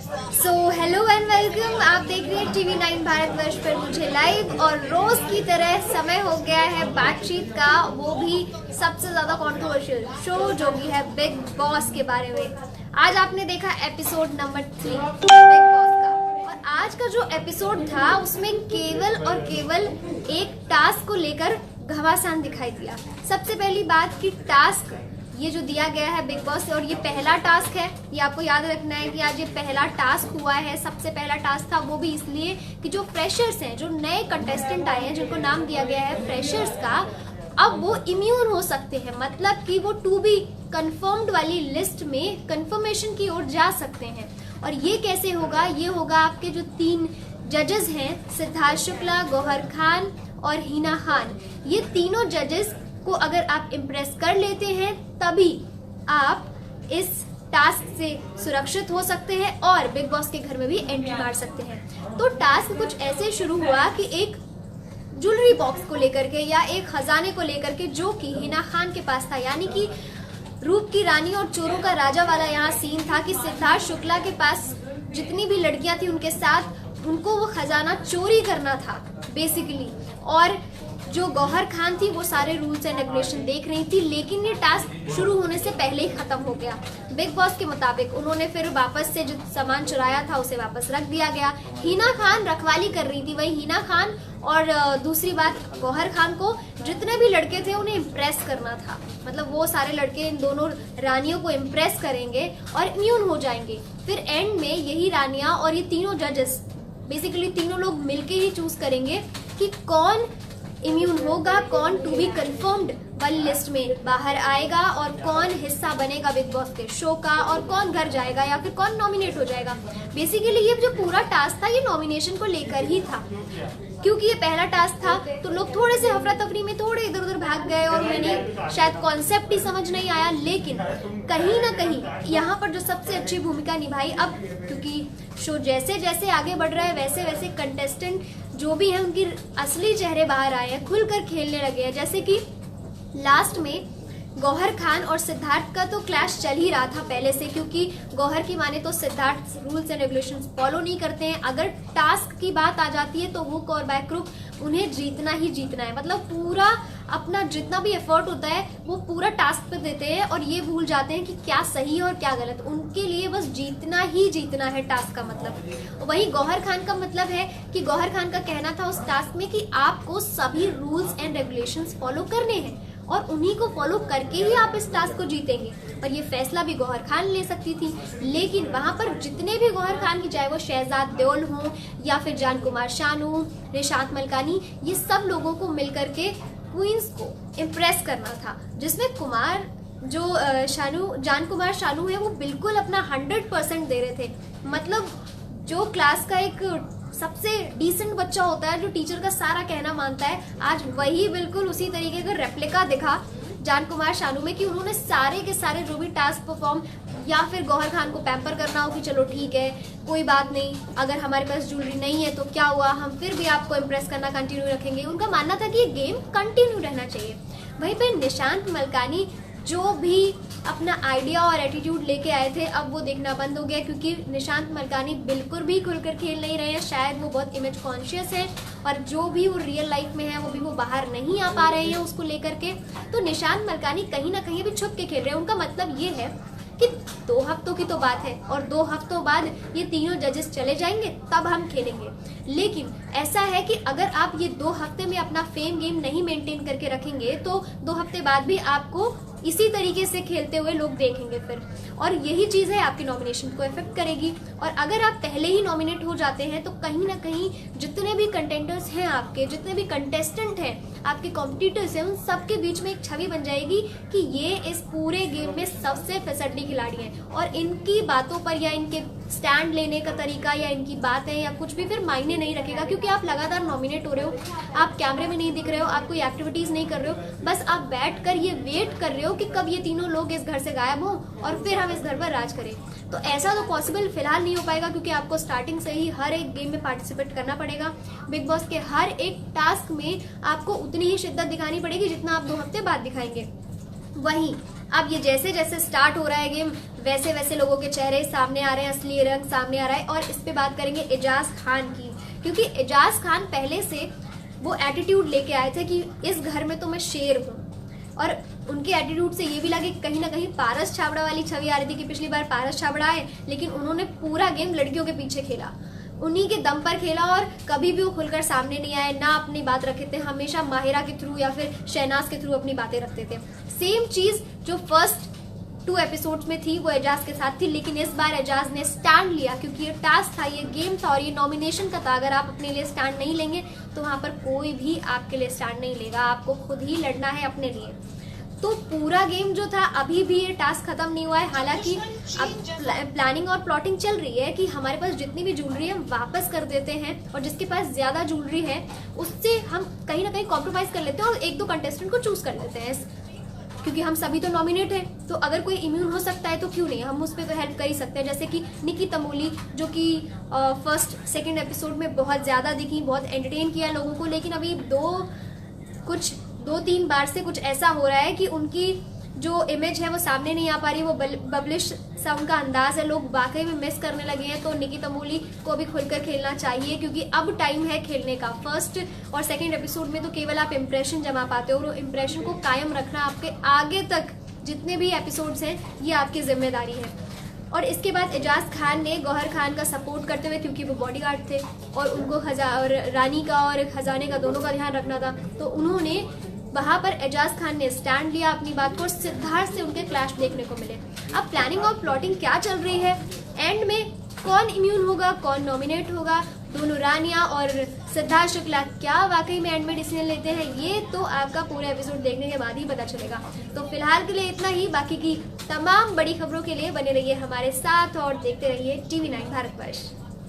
So hello and welcome. आप देख रहे हैं TV9 भारतवर्ष पर मुझे लाइव, और रोज की तरह समय हो गया है बातचीत का, वो भी सबसे ज्यादा कंट्रोवर्शियल शो जो भी है बिग बॉस के बारे में। आज आपने देखा एपिसोड नंबर 3 बिग बॉस का, और आज का जो एपिसोड था उसमें केवल और केवल एक टास्क को लेकर घमासान दिखाई दिया। सबसे पहली बात कि टास्क ये जो दिया गया है बिग बॉस, और ये पहला टास्क है, ये आपको याद रखना है कि आज ये पहला टास्क हुआ है। सबसे पहला टास्क था, वो भी इसलिए कि जो फ्रेशर्स हैं, जो नए कंटेस्टेंट आए हैं, जिनको नाम दिया गया है फ्रेशर्स का, अब वो इम्यून हो सकते हैं, मतलब कि वो टू बी कंफर्म्ड वाली लिस्ट में कंफर्मेशन की ओर जा सकते हैं। और ये कैसे होगा? ये होगा आपके जो 3 जजेस हैं, सिद्धार्थ शुक्ला, गौहर खान और हिना खान, ये तीनों जजेस को अगर आप इम्प्रेस कर लेते हैं तभी आप इस टास्क से सुरक्षित हो सकते हैं और बिग बॉस के घर में भी एंट्री मार सकते हैं। तो टास्क कुछ ऐसे शुरू हुआ कि एक ज्वेलरी बॉक्स को लेकर के या एक खजाने को लेकर के, जो कि हिना खान के पास था, यानी कि रूप की रानी और चोरों का राजा वाला यहाँ सीन था कि सिद्धार्थ शुक्ला के पास जितनी भी लड़कियां थी उनके साथ उनको वो खजाना चोरी करना था बेसिकली। और जो गौहर खान थी वो सारे रूल्स एंड रेगुलेशन देख रही थी, लेकिन ये टास्क शुरू होने से पहले ही खत्म हो गया। बिग बॉस के मुताबिक उन्होंने फिर वापस से जो सामान चुराया था उसे वापस रख दिया गया। हिना खान रखवाली कर रही थी, वही हिना खान, और दूसरी बात गौहर खान को जितने भी लड़के थे उन्हें इम्प्रेस करना था, मतलब वो सारे लड़के इन दोनों रानियों को इम्प्रेस करेंगे और इम्यून हो जाएंगे। फिर एंड में यही रानियां और ये तीनों जजेस, बेसिकली तीनों लोग मिलके ही चूज करेंगे कि कौन इम्यून होगा, कौन टू बी कंफर्म्ड वाली लिस्ट में बाहर आएगा और कौन हिस्सा बनेगा बिग बॉस के शो का, और कौन घर जाएगा या फिर कौन नॉमिनेट हो जाएगा। बेसिकली ये जो पूरा टास्क था ये नॉमिनेशन को लेकर ही था, क्योंकि ये पहला टास्क था तो लोग थोड़े से हफरा तफरी में थोड़े इधर उधर भाग गए और उन्हें शायद कॉन्सेप्ट ही समझ नहीं आया। लेकिन कहीं ना कहीं यहाँ पर जो सबसे अच्छी भूमिका निभाई, अब क्योंकि शो जैसे जैसे आगे बढ़ रहा है वैसे वैसे कंटेस्टेंट जो भी है उनकी असली चेहरे बाहर आए हैं, खुलकर खेलने लगे हैं। जैसे कि लास्ट में गौहर खान और सिद्धार्थ का तो क्लैश चल ही रहा था पहले से, क्योंकि गौहर की माने तो Siddharth rules and regulations follow नहीं करते हैं। अगर टास्क की बात आ जाती है तो हुक और बैक ग्रुप उन्हें जीतना ही जीतना है, मतलब पूरा अपना जितना भी एफर्ट होता है वो पूरा टास्क पे देते हैं और ये भूल जाते हैं कि क्या सही है और क्या गलत। उनके लिए बस जीतना ही जीतना है टास्क का मतलब। वही गौहर खान का मतलब है कि गौहर खान का कहना था उस टास्क में कि आपको सभी रूल्स एंड रेगुलेशंस फॉलो करने हैं और उन्हीं को फॉलो करके ही आप इस टास्क को जीतेंगे। और ये फैसला भी गौहर खान ले सकती थी, लेकिन वहां पर जितने भी गौहर खान की, चाहे वो शहजाद देओल हो या फिर जान कुमार शानू, निशांत मलकानी, ये सब लोगों को मिलकर के क्वींस को इम्प्रेस करना था, जिसमें कुमार जो जान कुमार शानू है वो बिल्कुल अपना 100% दे रहे थे। मतलब जो क्लास का एक सबसे डिसेंट बच्चा होता है, जो टीचर का सारा कहना मानता है, आज वही बिल्कुल उसी तरीके का रेप्लिका दिखा जान कुमार शानू में कि उन्होंने सारे के सारे जो भी टास्क परफॉर्म, या फिर गौहर खान को पैम्पर करना हो कि चलो ठीक है कोई बात नहीं, अगर हमारे पास ज्वेलरी नहीं है तो क्या हुआ, हम फिर भी आपको इम्प्रेस करना कंटिन्यू रखेंगे। उनका मानना था कि ये गेम कंटिन्यू रहना चाहिए। वहीं पे निशांत मलकानी जो भी अपना आइडिया और एटीट्यूड लेके आए थे, अब वो देखना बंद हो गया, क्योंकि निशांत मलकानी बिल्कुल भी खुलकर खेल नहीं रहे हैं। शायद वो बहुत इमेज कॉन्शियस है और जो भी वो रियल लाइफ में है वो भी वो बाहर नहीं आ पा रहे हैं उसको लेकर के। तो निशांत मलकानी कहीं ना कहीं भी छुप के खेल रहे हैं। उनका मतलब ये है कि 2 हफ्तों की तो बात है और 2 हफ्तों बाद ये तीनों जजेस चले जाएंगे, तब हम खेलेंगे। लेकिन ऐसा है कि अगर आप ये 2 हफ्ते में अपना फेम गेम नहीं मेंटेन करके रखेंगे तो 2 हफ्ते बाद भी आपको इसी तरीके से खेलते हुए लोग देखेंगे फिर, और यही चीज है आपके नॉमिनेशन को इफेक्ट करेगी। और अगर आप पहले ही नॉमिनेट हो जाते हैं तो कहीं ना कहीं जितने भी कंटेंटर्स हैं आपके, जितने भी कंटेस्टेंट हैं आपके, कॉम्पिटिटर्स हैं, उन सबके बीच में एक छवि बन जाएगी कि ये इस पूरे गेम में सबसे फिसड्डी खिलाड़ी हैं, और इनकी बातों पर या इनके स्टैंड लेने का तरीका या इनकी बातें या कुछ भी फिर मायने नहीं रखेगा, क्योंकि आप लगातार नॉमिनेट हो रहे हो, आप कैमरे में नहीं दिख रहे हो, आप कोई एक्टिविटीज नहीं कर रहे हो, बस आप बैठ कर ये वेट कर रहे हो कि कब ये तीनों लोग इस घर से गायब हो और फिर हम इस घर पर राज करें। तो ऐसा तो पॉसिबल फिलहाल नहीं हो पाएगा, क्योंकि आपको स्टार्टिंग से ही हर एक गेम में पार्टिसिपेट करना पड़ेगा। बिग बॉस के हर एक टास्क में आपको उतनी ही शिद्दत दिखानी पड़ेगी जितना आप 2 हफ्ते बाद दिखाएंगे। वहीं अब ये जैसे जैसे स्टार्ट हो रहा है गेम, वैसे वैसे लोगों के चेहरे सामने आ रहे हैं, असली रंग सामने आ रहा है। और इस पे बात करेंगे एजाज खान की, क्योंकि एजाज खान पहले से वो एटीट्यूड लेके आए थे कि इस घर में तो मैं शेर हूँ, और उनके एटीट्यूड से ये भी लगे कहीं ना कहीं पारस छाबड़ा वाली छवि आ रही थी कि पिछली बार पारस छाबड़ा आए, लेकिन उन्होंने पूरा गेम लड़कियों के पीछे खेला, उन्हीं के दम पर खेला, और कभी भी वो खुलकर सामने नहीं आए, ना अपनी बात रखे थे, हमेशा माहिरा के थ्रू या फिर शहनाज के थ्रू अपनी बातें रखते थे। सेम चीज जो फर्स्ट 2 एपिसोड्स में थी वो एजाज के साथ थी, लेकिन इस बार एजाज ने स्टैंड लिया, क्योंकि ये टास्क था, ये गेम था और ये नॉमिनेशन का था। अगर आप अपने लिए स्टैंड नहीं लेंगे तो वहां पर कोई भी आपके लिए स्टैंड नहीं लेगा, आपको खुद ही लड़ना है अपने लिए। तो पूरा गेम जो था, अभी भी ये टास्क खत्म नहीं हुआ है। हालांकि अब प्लानिंग और प्लॉटिंग चल रही है कि हमारे पास जितनी भी ज्वेलरी है हम वापस कर देते हैं, और जिसके पास ज्यादा ज्वेलरी है उससे हम कहीं ना कहीं कॉम्प्रोमाइज कर लेते हैं और 1-2 कंटेस्टेंट को चूज कर लेते हैं, क्योंकि हम सभी तो नॉमिनेट हैं। तो अगर कोई इम्यून हो सकता है तो क्यों नहीं, हम उस पर तो हेल्प कर ही सकते हैं। जैसे कि निकी तमोली, जो कि फर्स्ट सेकंड एपिसोड में बहुत ज्यादा दिखी, बहुत एंटरटेन किया लोगों को, लेकिन अभी 2-3 बार से कुछ ऐसा हो रहा है कि उनकी जो इमेज है वो सामने नहीं आ पा रही, वो बबलिश सा उनका अंदाज है, लोग वाकई में मिस करने लगे हैं। तो निकी तमोली को भी खुलकर खेलना चाहिए, क्योंकि अब टाइम है खेलने का। फर्स्ट और सेकंड एपिसोड में तो केवल आप इम्प्रेशन जमा पाते हो, और इम्प्रेशन को कायम रखना आपके आगे तक जितने भी एपिसोड्स हैं ये आपकी जिम्मेदारी है। और इसके बाद एजाज खान ने गौहर खान का सपोर्ट करते हुए, क्योंकि वो बॉडीगार्ड थे और उनको रानी का और खजाने का दोनों का ध्यान रखना था, तो उन्होंने वहां पर एजाज खान ने स्टैंड लिया अपनी बात को, सिद्धार्थ से उनके क्लैश देखने को मिले। अब प्लानिंग और प्लॉटिंग क्या चल रही है, एंड में कौन इम्यून होगा, कौन नॉमिनेट होगा, दोनों रानिया और सिद्धार्थ शुक्ला क्या वाकई में एंड में डिसीजन लेते हैं, ये तो आपका पूरा एपिसोड देखने के बाद ही पता चलेगा। तो फिलहाल के लिए इतना ही, बाकी की तमाम बड़ी खबरों के लिए बने रहिए हमारे साथ और देखते रहिए TV9 भारतवर्ष।